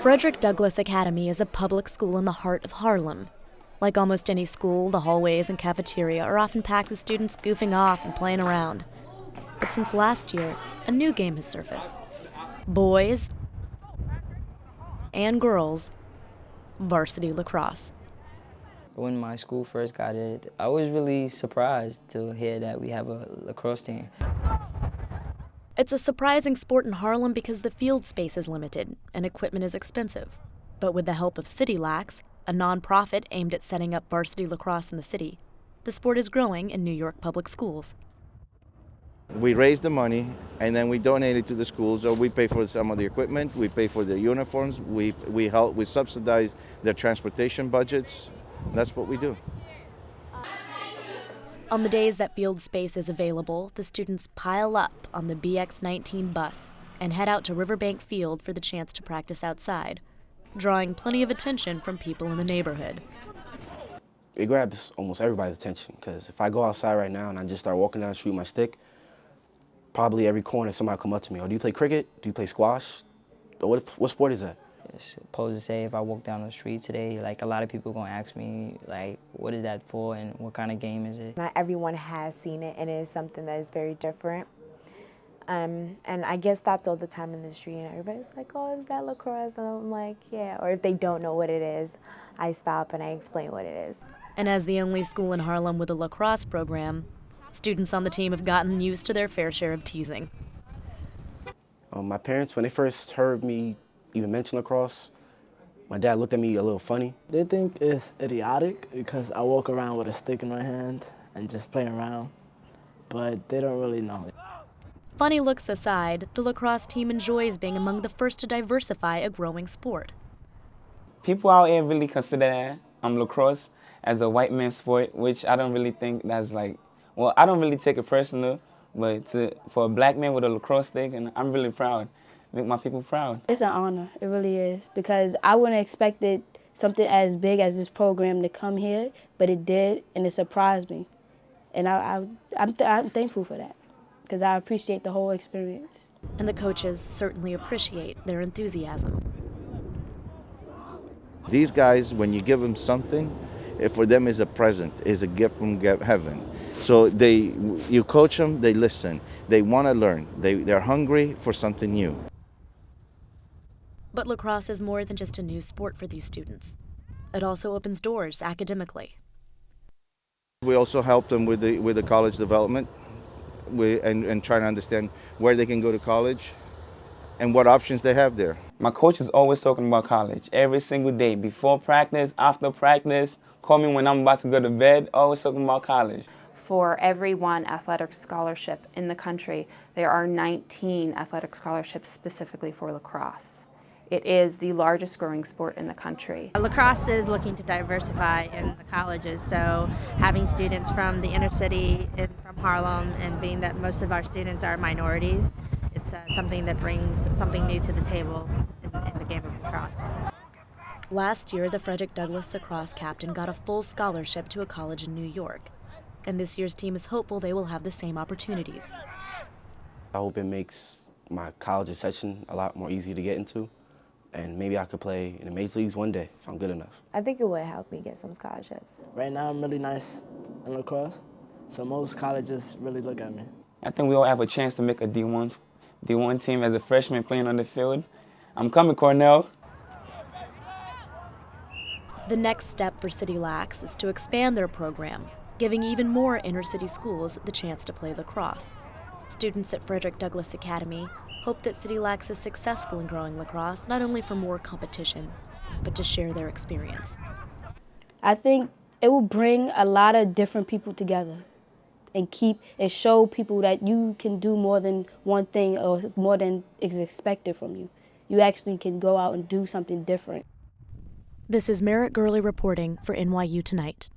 Frederick Douglass Academy is a public school in the heart of Harlem. Like almost any school, the hallways and cafeteria are often packed with students goofing off and playing around. But since last year, a new game has surfaced. Boys and girls varsity lacrosse. When my school first got it, I was really surprised to hear that we have a lacrosse team. It's a surprising sport in Harlem because the field space is limited and equipment is expensive. But with the help of City Lax, a nonprofit aimed at setting up varsity lacrosse in the city, the sport is growing in New York public schools. We raise the money and then we donate it to the schools, or we pay for some of the equipment, we pay for the uniforms, we subsidize their transportation budgets. That's what we do. On the days that field space is available, the students pile up on the BX-19 bus and head out to Riverbank Field for the chance to practice outside, drawing plenty of attention from people in the neighborhood. It grabs almost everybody's attention, because if I go outside right now and I just start walking down the street with my stick, probably every corner somebody come up to me, oh, do you play cricket? Do you play squash? Or what sport is that? It's supposed to say if I walk down the street today, like a lot of people gonna ask me, like, what is that for and what kind of game is it? Not everyone has seen it, and it is something that is very different. And I get stopped all the time in the street, and everybody's like, oh, is that lacrosse? And I'm like, yeah. Or if they don't know what it is, I stop and I explain what it is. And as the only school in Harlem with a lacrosse program, students on the team have gotten used to their fair share of teasing. My parents, when they first heard me even mention lacrosse, my dad looked at me a little funny. They think it's idiotic because I walk around with a stick in my hand and just play around, but they don't really know. Funny looks aside, the lacrosse team enjoys being among the first to diversify a growing sport. People out here really consider lacrosse as a white man's sport, which I don't really think that's like, well, I don't really take it personal, but for a black man with a lacrosse stick, and I'm really proud. Make my people proud. It's an honor, it really is, because I wouldn't expect something as big as this program to come here, but it did, and it surprised me. And I'm thankful for that, because I appreciate the whole experience. And the coaches certainly appreciate their enthusiasm. These guys, when you give them something, it for them is a present, is a gift from heaven. So you coach them, they listen, they want to learn, they're hungry for something new. But lacrosse is more than just a new sport for these students. It also opens doors academically. We also help them with the college development and trying to understand where they can go to college and what options they have there. My coach is always talking about college every single day, before practice, after practice, call me when I'm about to go to bed, always talking about college. For every one athletic scholarship in the country, there are 19 athletic scholarships specifically for lacrosse. It is the largest growing sport in the country. Lacrosse is looking to diversify in the colleges, so having students from the inner city and from Harlem, and being that most of our students are minorities, it's something that brings something new to the table in the game of lacrosse. Last year, the Frederick Douglass Lacrosse captain got a full scholarship to a college in New York, and this year's team is hopeful they will have the same opportunities. I hope it makes my college session a lot more easy to get into, and maybe I could play in the major leagues one day if I'm good enough. I think it would help me get some scholarships. Right now I'm really nice in lacrosse, so most colleges really look at me. I think we all have a chance to make a D1 team as a freshman playing on the field. I'm coming, Cornell. The next step for City Lax is to expand their program, giving even more inner-city schools the chance to play lacrosse. Students at Frederick Douglass Academy hope that City Lax is successful in growing lacrosse, not only for more competition, but to share their experience. I think it will bring a lot of different people together and show people that you can do more than one thing or more than is expected from you. You actually can go out and do something different. This is Merritt Gurley reporting for NYU Tonight.